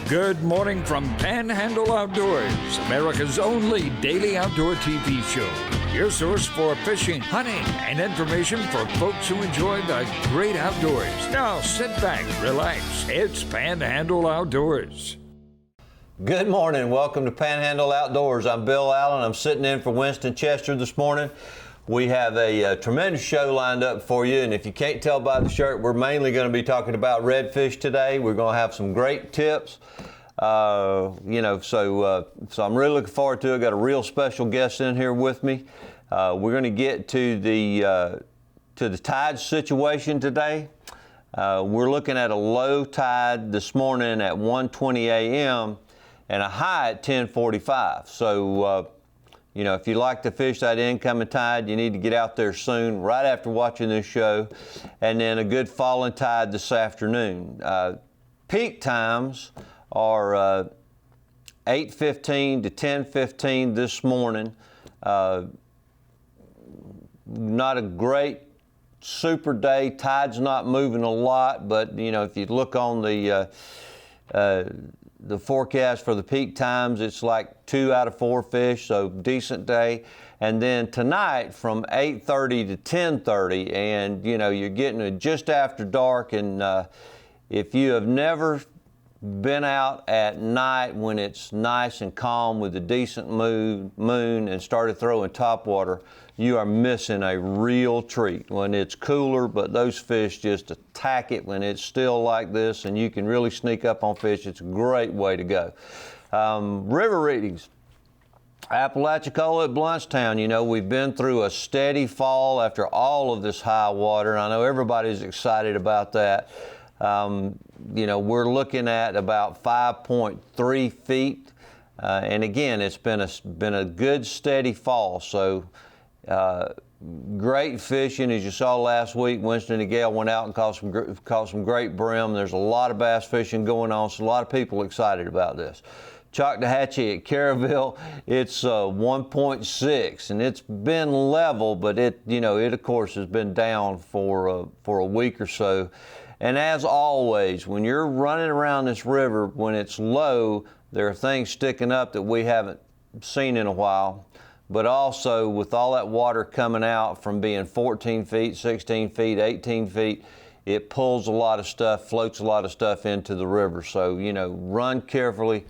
Good morning from Panhandle Outdoors, America's only daily outdoor TV show. Your source for fishing, hunting, and information for folks who enjoy the great outdoors. Now sit back, relax. It's Panhandle Outdoors. Good morning. Welcome to Panhandle Outdoors. I'm Bill Allen. I'm sitting in for Winston Chester this morning. We have a tremendous show lined up for you, and if you can't tell by the shirt, we're mainly going to be talking about redfish today. We're going to have some great tips. So I'm really looking forward to it. Got a real special guest in here with me. We're going to get to the tide situation today. We're looking at a low tide this morning at 1:20 a.m. and a high at 10:45. So, if you like to fish that incoming tide, you need to get out there soon, right after watching this show, and then a good falling tide this afternoon. Peak times are 8:15 to 10:15 this morning. Not a great super day. Tide's not moving a lot, but if you look on the forecast for the peak times, it's like 2 out of 4 fish, so decent day. And then tonight from 8:30 to 10:30, and you're getting it just after dark. And if you have never been out at night when it's nice and calm with a decent moon and started throwing topwater, you are missing a real treat. When it's cooler, but those fish just attack it when it's still like this, and you can really sneak up on fish. It's a great way to go. River readings. Apalachicola at Bluntstown, we've been through a steady fall after all of this high water. I know everybody's excited about that. We're looking at about 5.3 feet, and again, it's been a good steady fall. So great fishing, as you saw last week. Winston and Gail went out and caught some great brim. There's a lot of bass fishing going on, so a lot of people excited about this. Choctawhatchee at Caraville, it's 1.6, and it's been level, but it of course has been down for a week or so. And as always, when you're running around this river, when it's low, there are things sticking up that we haven't seen in a while. But also, with all that water coming out from being 14 feet, 16 feet, 18 feet, it pulls a lot of stuff, floats a lot of stuff into the river. So, run carefully,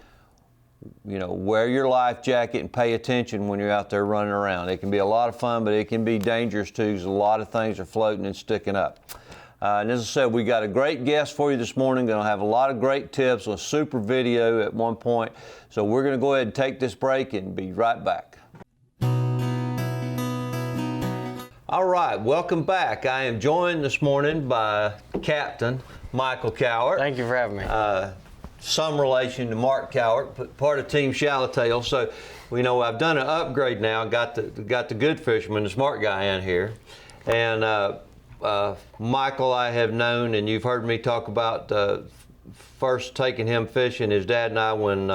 wear your life jacket and pay attention when you're out there running around. It can be a lot of fun, but it can be dangerous too, because a lot of things are floating and sticking up. And as I said, we got a great guest for you this morning. Going to have a lot of great tips, a super video at one point. So we're going to go ahead and take this break and be right back. All right, welcome back. I am joined this morning by Captain Michael Cowart. Thank you for having me. Some relation to Mark Cowart, part of Team Shallowtail. So, I've done an upgrade now. Got the good fisherman, the smart guy in here, and Michael I have known, and you've heard me talk about first taking him fishing, his dad and I, when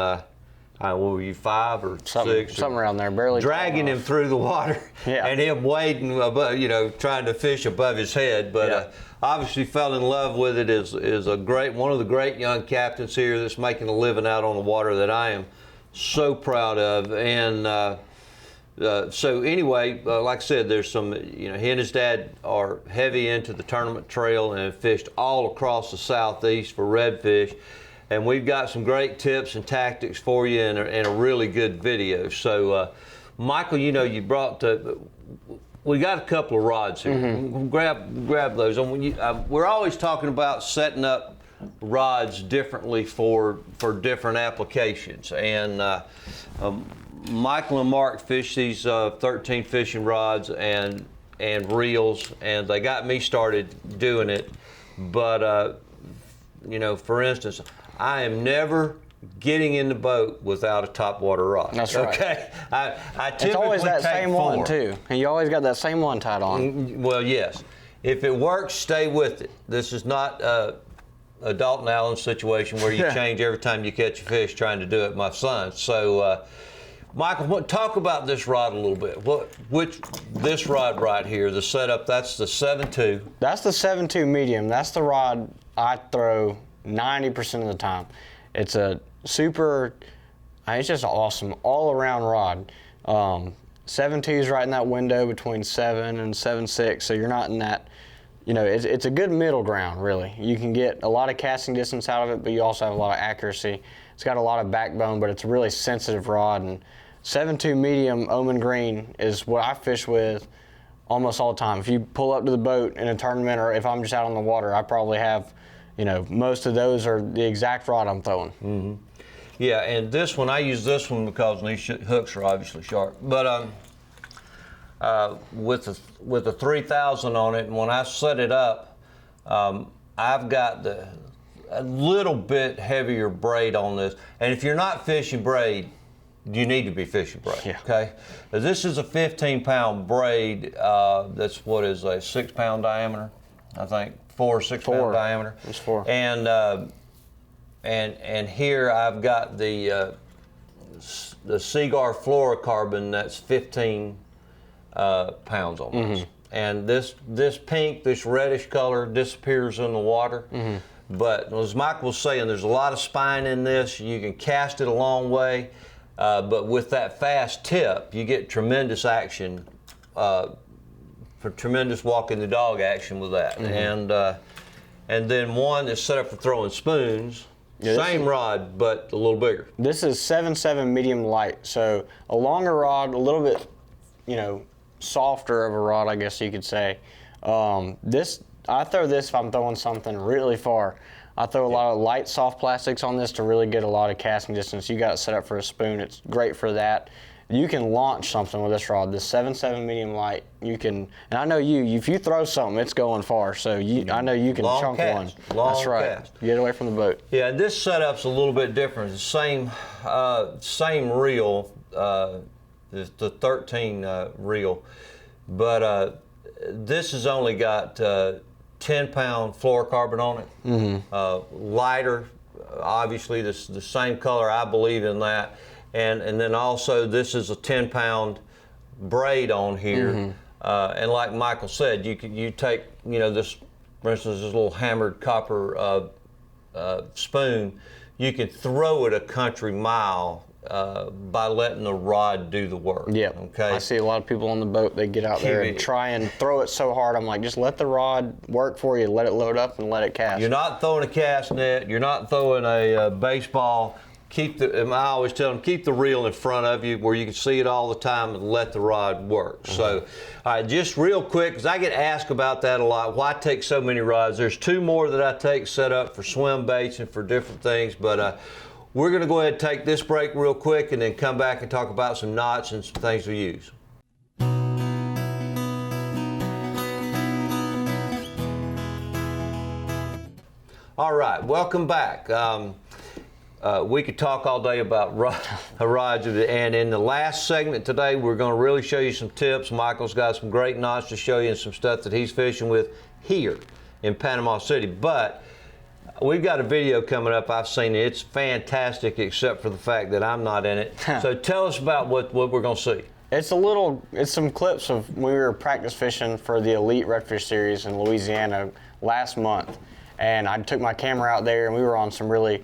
what were you, 5 or 6? Something around there, barely. Dragging him through the water, yeah. And him wading above, trying to fish above his head. But obviously fell in love with it. Is one of the great young captains here that's making a living out on the water that I am so proud of. And so anyway, like I said, there's some, he and his dad are heavy into the tournament trail and have fished all across the southeast for redfish. And we've got some great tips and tactics for you and a really good video. So, Michael, you brought we got a couple of rods here. Mm-hmm. Grab those. And we're always talking about setting up rods differently for different applications. And Michael and Mark fish these 13 fishing rods and reels, and they got me started doing it. But for instance, I am never getting in the boat without a topwater rod. That's right. Okay. I typically it's always that take same 4. one too, and you always got that same one tied on. Well, yes. If it works, stay with it. This is not a Dalton Allen situation where you change every time you catch a fish trying to do it, my son. So, Michael, talk about this rod a little bit. This rod right here, the setup, that's the 7.2. That's the 7.2 medium. That's the rod I throw 90% of the time. It's a super, it's just an awesome all-around rod. 7.2 is right in that window between 7 and 7.6, so you're not in that, you know, it's a good middle ground, really. You can get a lot of casting distance out of it, but you also have a lot of accuracy. It's got a lot of backbone, but it's a really sensitive rod. And 7.2 medium Omen Green is what I fish with almost all the time. If you pull up to the boat in a tournament, or if I'm just out on the water, I probably have, you know, most of those are the exact rod I'm throwing. Mm-hmm. Yeah, and this one, I use this one because these hooks are obviously sharp. But with the 3000 on it, and when I set it up, I've got a little bit heavier braid on this. And if you're not fishing braid, you need to be fishing braid. Yeah. Okay. This is a 15-pound braid. That's what is a 6-pound diameter, I think, 4 or 6 pound diameter. It's 4. And here I've got the Seaguar fluorocarbon that's 15 pounds on this. And this pink, this reddish color disappears in the water. But as Mike was saying, there's a lot of spine in this. You can cast it a long way, but with that fast tip, you get tremendous action, for tremendous walking the dog action with that. And then one that's set up for throwing spoons. Yeah, same rod, but a little bigger. This is 7.7 medium light, so a longer rod, a little bit, you know, softer of a rod, I guess you could say. I throw this if I'm throwing something really far. I throw a lot of light, soft plastics on this to really get a lot of casting distance. You got it set up for a spoon. It's great for that. You can launch something with this rod, this 7.7 medium light. You can, and I know if you throw something, it's going far. So I know you can long chunk cast. one. Long That's right. cast. Get away from the boat. Yeah, and this setup's a little bit different. The same reel, the 13 reel, but this has only got 10-pound fluorocarbon on it. Lighter, obviously the same color. I believe in that. And then also this is a 10-pound braid on here. And like Michael said, you take, you know, this, for instance, this little hammered copper spoon, you can throw it a country mile by letting the rod do the work. Yeah. Okay. I see a lot of people on the boat, they get out there and try and throw it so hard. I'm like, just let the rod work for you. Let it load up and let it cast. You're not throwing a cast net. You're not throwing a baseball. I always tell them, keep the reel in front of you where you can see it all the time and let the rod work. So, all right, just real quick, because I get asked about that a lot, why take so many rods? There's 2 more that I take set up for swim baits and for different things, but we're going to go ahead and take this break real quick and then come back and talk about some knots and some things we use. All right, welcome back. We could talk all day about rods, and in the last segment today, we're going to really show you some tips. Michael's got some great knots to show you and some stuff that he's fishing with here in Panama City. But we've got a video coming up. I've seen it. It's fantastic, except for the fact that I'm not in it. So tell us about what we're going to see. It's some clips of when we were practice fishing for the Elite Redfish Series in Louisiana last month. And I took my camera out there and we were on some really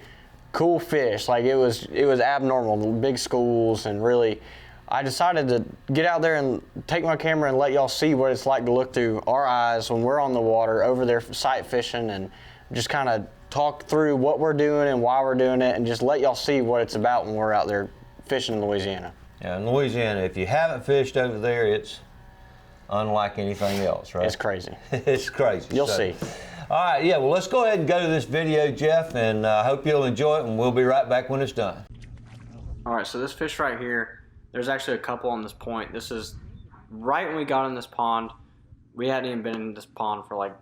cool fish. Like it was abnormal, big schools, and really I decided to get out there and take my camera and let y'all see what it's like to look through our eyes when we're on the water over there sight fishing, and just kind of talk through what we're doing and why we're doing it, and just let y'all see what it's about when we're out there fishing in Louisiana. Yeah, in Louisiana, if you haven't fished over there, it's unlike anything else, right? It's crazy. It's crazy. You'll see. All right, yeah, well, let's go ahead and go to this video, Jeff, and I hope you'll enjoy it, and we'll be right back when it's done. All right, so this fish right here, there's actually a couple on this point. This is right when we got in this pond. We hadn't even been in this pond for like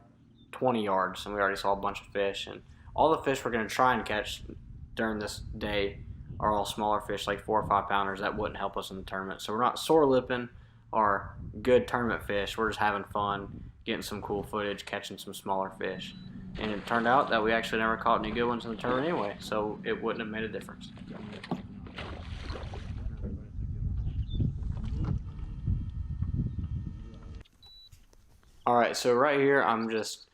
20 yards, and we already saw a bunch of fish. And all the fish we're going to try and catch during this day are all smaller fish, like 4 or 5 pounders. That wouldn't help us in the tournament. So we're not sore lipping or good tournament fish. We're just having fun, getting some cool footage, catching some smaller fish. And it turned out that we actually never caught any good ones in the tournament anyway, so it wouldn't have made a difference. All right, so right here I'm just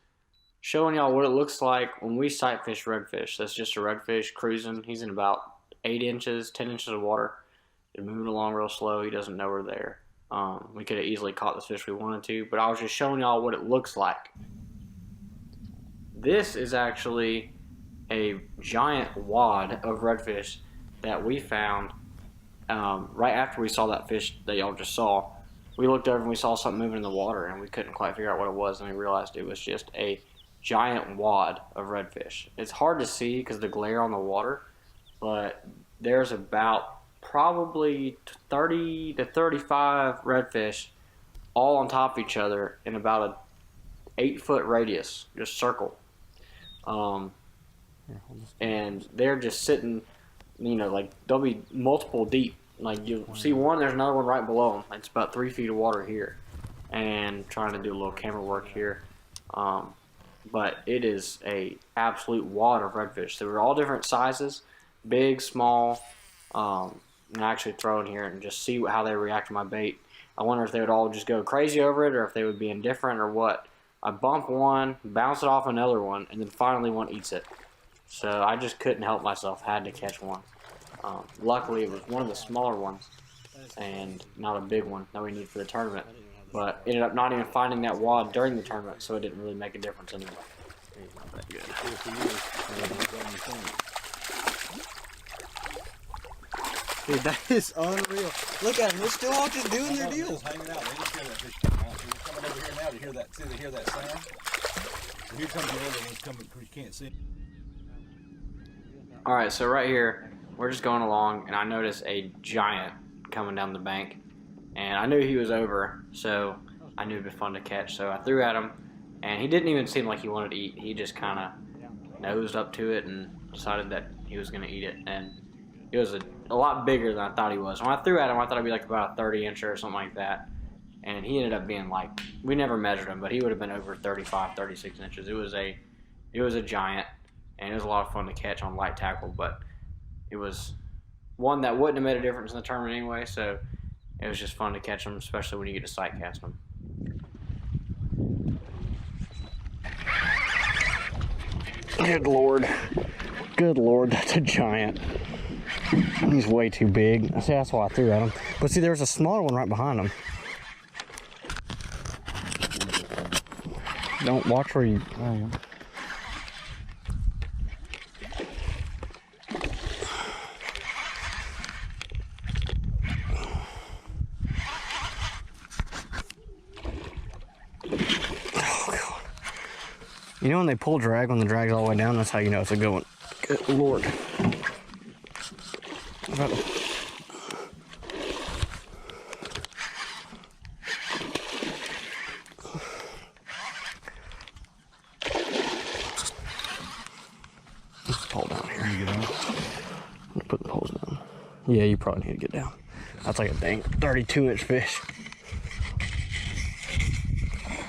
showing y'all what it looks like when we sight fish redfish. That's just a redfish cruising. He's in about 8 inches, 10 inches of water. He's moving along real slow. He doesn't know we're there. We could have easily caught this fish if we wanted to, but I was just showing y'all what it looks like. This is actually a giant wad of redfish that we found right after we saw that fish that y'all just saw. We looked over and we saw something moving in the water, and we couldn't quite figure out what it was, and we realized it was just a giant wad of redfish. It's hard to see because of the glare on the water, but there's about probably 30 to 35 redfish all on top of each other in about a 8-foot radius, just circle. And they're just sitting, you know, like they'll be multiple deep. Like you'll see one, there's another one right below them. It's about 3 feet of water here. And trying to do a little camera work here. But it is a absolute wad of redfish. They were all different sizes, big, small. And I actually throw in here and just see how they react to my bait. I wonder if they would all just go crazy over it or if they would be indifferent or what. I bump one, bounce it off another one, and then finally one eats it. So I just couldn't help myself, had to catch one. Luckily it was one of the smaller ones and not a big one that we need for the tournament. But ended up not even finding that wad during the tournament, so it didn't really make a difference anyway. Not that good. Dude, that is unreal. Look at them. They're still all just doing their deal. Hanging out. They just hear that fish coming out. They're coming over here now to hear that. See, they hear that sound. So here comes the other ones coming because you can't see. All right, so right here, we're just going along, and I noticed a giant coming down the bank, and I knew he was over, so I knew it'd be fun to catch. So I threw at him, and he didn't even seem like he wanted to eat. He just kind of nosed up to it and decided that he was going to eat it, and it was a lot bigger than I thought he was. When I threw at him, I thought it'd be like about a 30-incher or something like that, and he ended up being like, we never measured him, but he would have been over 35, 36 inches. It was a giant, and it was a lot of fun to catch on light tackle, but it was one that wouldn't have made a difference in the tournament anyway, so it was just fun to catch them, especially when you get to sight cast them. Good Lord. Good Lord, that's a giant. He's way too big. See, that's why I threw at him. But see, there's a smaller one right behind him. Don't watch where you... Oh, yeah. You know when they pull drag, when the drag's all the way down, that's how you know it's a good one. Good Lord. Let's pull down here. You get on? Let's put the poles down. Yeah, you probably need to get down. That's like a dang 32-inch fish.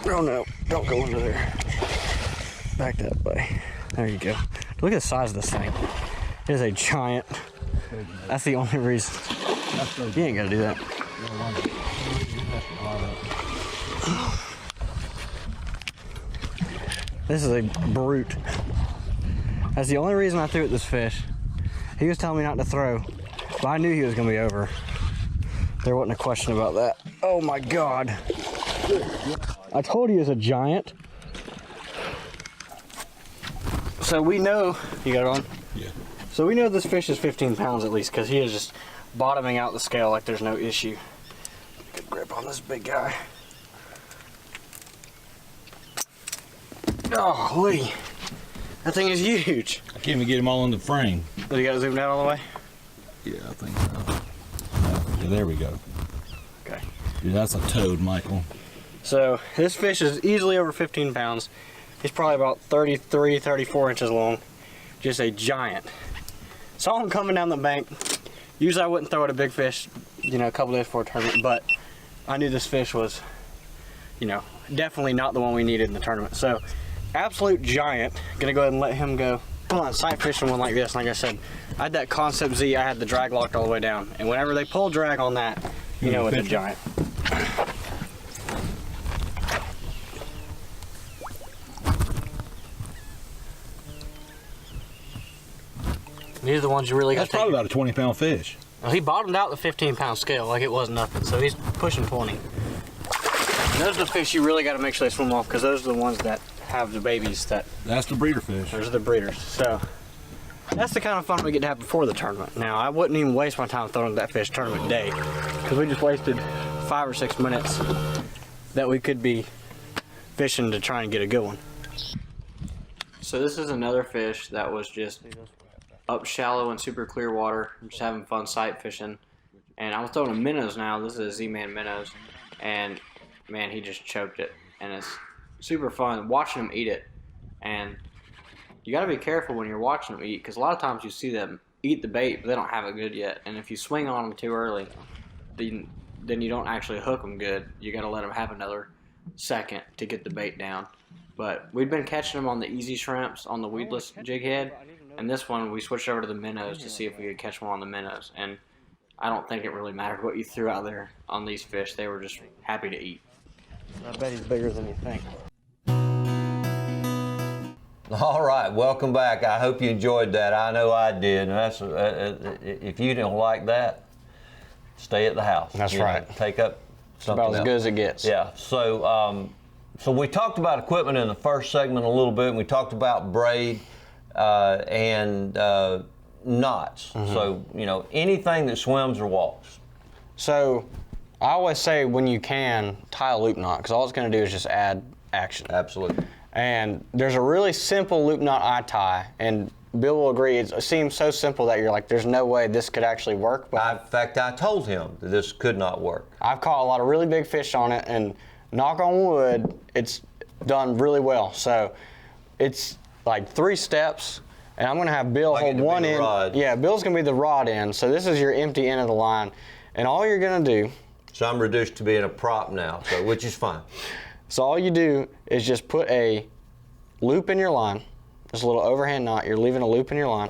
Oh no, don't go under there. Back that way. There you go. Look at the size of this thing. It is a giant. That's the only reason. You ain't gonna do that. This is a brute. That's the only reason I threw at this fish. He was telling me not to throw, but I knew he was gonna be over. There wasn't a question about that. Oh my God. I told you it was a giant. So we know, you got it on? Yeah. So we know this fish is 15 pounds at least because he is just bottoming out the scale like there's no issue. Good grip on this big guy. Oh, Lee. That thing is huge. I can't even get them all in the frame. Did you got it zoomed out all the way? Yeah, I think so. Yeah, there we go. Okay. Dude, that's a toad, Michael. So this fish is easily over 15 pounds. He's probably about 33, 34 inches long. Just a giant. Saw him coming down the bank. Usually I wouldn't throw at a big fish, you know, a couple days before a tournament, but I knew this fish was, you know, definitely not the one we needed in the tournament. So, absolute giant. Gonna go ahead and let him go. Come on, sight fishing one like this. Like I said, I had that Concept Z, I had the drag locked all the way down. And whenever they pull drag on that, you know it's a giant. These are the ones you really got That's to take. probably about a 20-pound fish. Well, he bottomed out the 15-pound scale like it was nothing, so he's pushing 20. And those are the fish you really got to make sure they swim off, because those are the ones that have the babies. That's the breeder fish. Those are the breeders. So that's the kind of fun we get to have before the tournament. Now, I wouldn't even waste my time throwing that fish tournament day, because we just wasted 5 or 6 minutes that we could be fishing to try and get a good one. So this is another fish that was just up shallow in super clear water, just having fun sight fishing. And I was throwing a minnows now. This is a Z-Man minnows, and man, he just choked it. And it's super fun watching him eat it. And you got to be careful when you're watching them eat, because a lot of times you see them eat the bait, but they don't have it good yet. And if you swing on them too early, then you don't actually hook them good. You got to let them have another second to get the bait down. But we've been catching them on the easy shrimps on the weedless jig head, and this one we switched over to the minnows to see if we could catch one on the minnows. And I don't think it really mattered what you threw out there on these fish. They were just happy to eat. I bet he's bigger than you think. All right, welcome back. I hope you enjoyed that. I know I did. And that's if you don't like that, stay at the house. That's right. Take up something About as else. good as it gets. Yeah. So we talked about equipment in the first segment a little bit. And we talked about braid and knots. Mm-hmm. So anything that swims or walks. So I always say when you can, tie a loop knot, because all it's going to do is just add action. Absolutely. And there's a really simple loop knot I tie, and Bill will agree, it seems so simple that you're like, there's no way this could actually work. But In fact, I told him that this could not work. I've caught a lot of really big fish on it, and knock on wood, it's done really well. So it's like 3 steps, and I'm gonna have Bill Like hold it to be one the end. rod. Yeah, Bill's gonna be the rod end. So this is your empty end of the line. And all you're gonna do, So I'm reduced to being a prop now, which is fine. so all you do is just put a loop in your line, just a little overhand knot. You're leaving a loop in your line.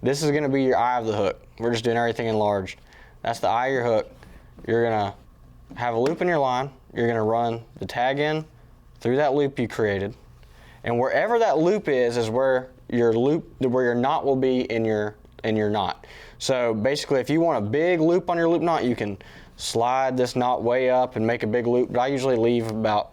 This is gonna be your eye of the hook. We're just doing everything enlarged. That's the eye of your hook. You're gonna have a loop in your line. You're gonna run the tag in through that loop you created. And wherever that loop is where your knot will be in your knot. So basically, if you want a big loop on your loop knot, you can slide this knot way up and make a big loop. But I usually leave about,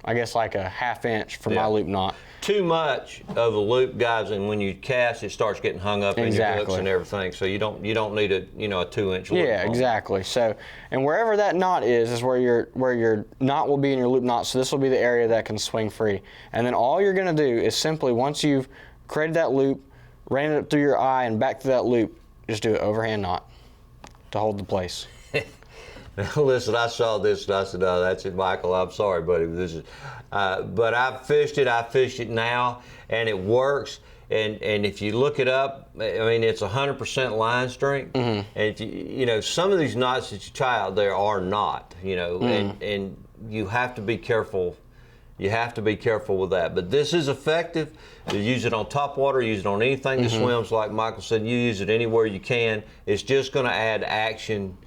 I guess, like a 1/2 inch for my loop knot. Too much of a loop, guys, and when you cast, it starts getting hung up in your hooks and everything. So you don't need a 2-inch loop. Yeah, exactly. So, and wherever that knot is where your knot will be in your loop knot. So this will be the area that can swing free. And then all you're going to do is simply, once you've created that loop, ran it through your eye and back to that loop, just do an overhand knot to hold the place. Listen, I saw this and I said, "No, that's it, Michael. I'm sorry, buddy. This is." But I've fished it. I fished it now, and it works. And if you look it up, I mean, it's 100% line strength. Mm-hmm. And if you some of these knots that you try out there are not. And you have to be careful. You have to be careful with that. But this is effective. You use it on top water. Use it on anything that swims. Like Michael said, you use it anywhere you can. It's just going to add action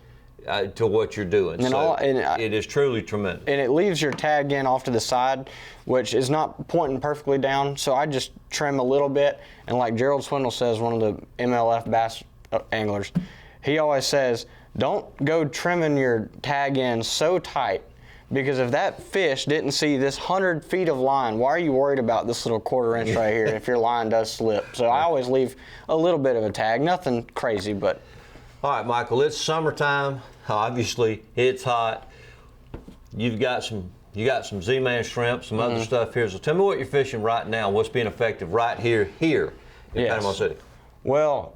to what you're doing. It is truly tremendous. And it leaves your tag in off to the side, which is not pointing perfectly down. So I just trim a little bit. And like Gerald Swindle says, one of the MLF bass anglers, he always says, don't go trimming your tag in so tight, because if that fish didn't see this 100 feet of line, why are you worried about this little 1/4 inch right here if your line does slip? So I always leave a little bit of a tag, nothing crazy, but. All right, Michael, it's summertime. Obviously, it's hot. You got some Z-Man shrimp, some other stuff here. So tell me what you're fishing right now. What's being effective right here in Panama City? Well,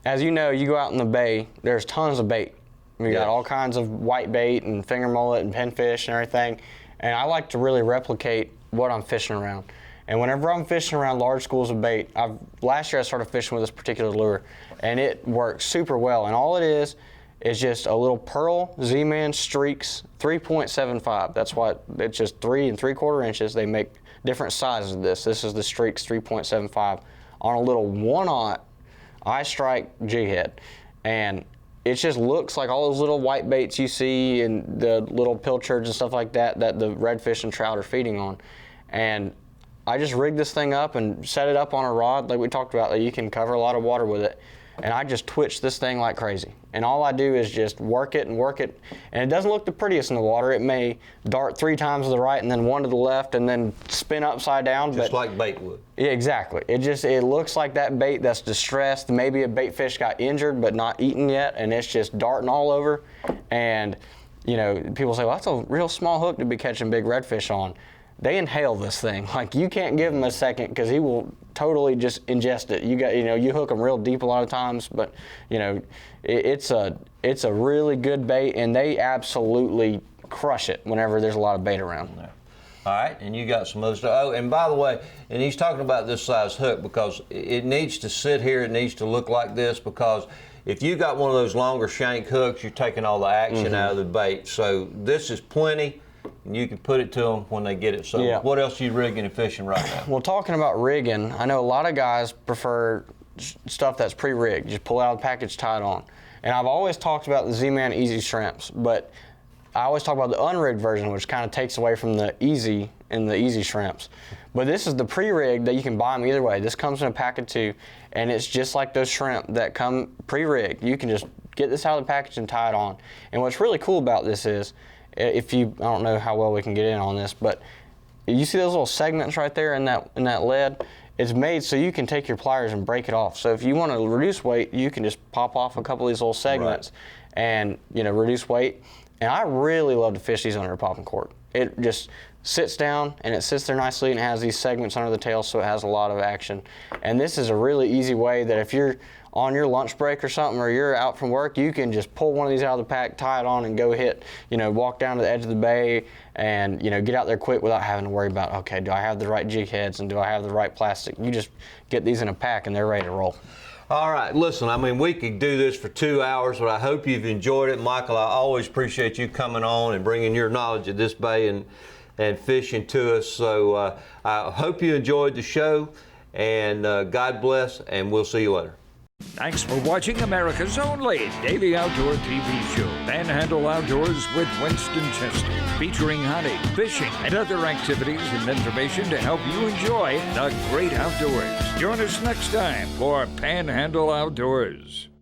as you know, you go out in the bay, there's tons of bait. We got all kinds of white bait and finger mullet and pinfish and everything. And I like to really replicate what I'm fishing around. And whenever I'm fishing around large schools of bait, last year I started fishing with this particular lure, and it works super well. And all it is just a little Pearl Z-Man Streaks 3.75. That's why it's just 3 3/4 inches. They make different sizes of this. This is the Streaks 3.75 on a little 1/0 eye strike jig head. And it just looks like all those little white baits you see and the little pilchards and stuff like that the redfish and trout are feeding on. And I just rigged this thing up and set it up on a rod like we talked about, that you can cover a lot of water with it. And I just twitch this thing like crazy. And all I do is just work it. And it doesn't look the prettiest in the water. It may dart 3 times to the right and then 1 to the left and then spin upside down. Just like bait would. Yeah, exactly. It looks like that bait that's distressed. Maybe a bait fish got injured but not eaten yet, and it's just darting all over. And you know, people say, well, that's a real small hook to be catching big redfish on. They inhale this thing. Like, you can't give him a second because he will totally just ingest it. You hook them real deep a lot of times, but you know, it's a really good bait, and they absolutely crush it whenever there's a lot of bait around. All right, and you got some other stuff. Oh, and by the way, and he's talking about this size hook because it needs to sit here. It needs to look like this, because if you got one of those longer shank hooks, you're taking all the action out of the bait. So this is plenty, and you can put it to them when they get it. So what else are you rigging and fishing right now? Well, talking about rigging, I know a lot of guys prefer stuff that's pre-rigged. Just pull out of the package, tie it on. And I've always talked about the Z-Man Easy Shrimps, but I always talk about the unrigged version, which kind of takes away from the easy and the easy shrimps. But this is the pre-rigged that you can buy them either way. This comes in a pack of 2, and it's just like those shrimp that come pre-rigged. You can just get this out of the package and tie it on. And what's really cool about this is, I don't know how well we can get in on this, but you see those little segments right there in that lead? It's made so you can take your pliers and break it off. So if you want to reduce weight, you can just pop off a couple of these little segments and reduce weight. And I really love to fish these under a popping cork. It just sits down and it sits there nicely, and it has these segments under the tail, so it has a lot of action. And this is a really easy way that if you're on your lunch break or something, or you're out from work, you can just pull one of these out of the pack, tie it on, and go walk down to the edge of the bay and get out there quick without having to worry about, okay, do I have the right jig heads and do I have the right plastic? You just get these in a pack and they're ready to roll. All right, listen, I mean, we could do this for 2 hours, but I hope you've enjoyed it. Michael, I always appreciate you coming on and bringing your knowledge of this bay and fishing to us. So I hope you enjoyed the show, and God bless, and we'll see you later. Thanks for watching America's only daily outdoor TV show, Panhandle Outdoors with Winston Chester, featuring hunting, fishing, and other activities and information to help you enjoy the great outdoors. Join us next time for Panhandle Outdoors.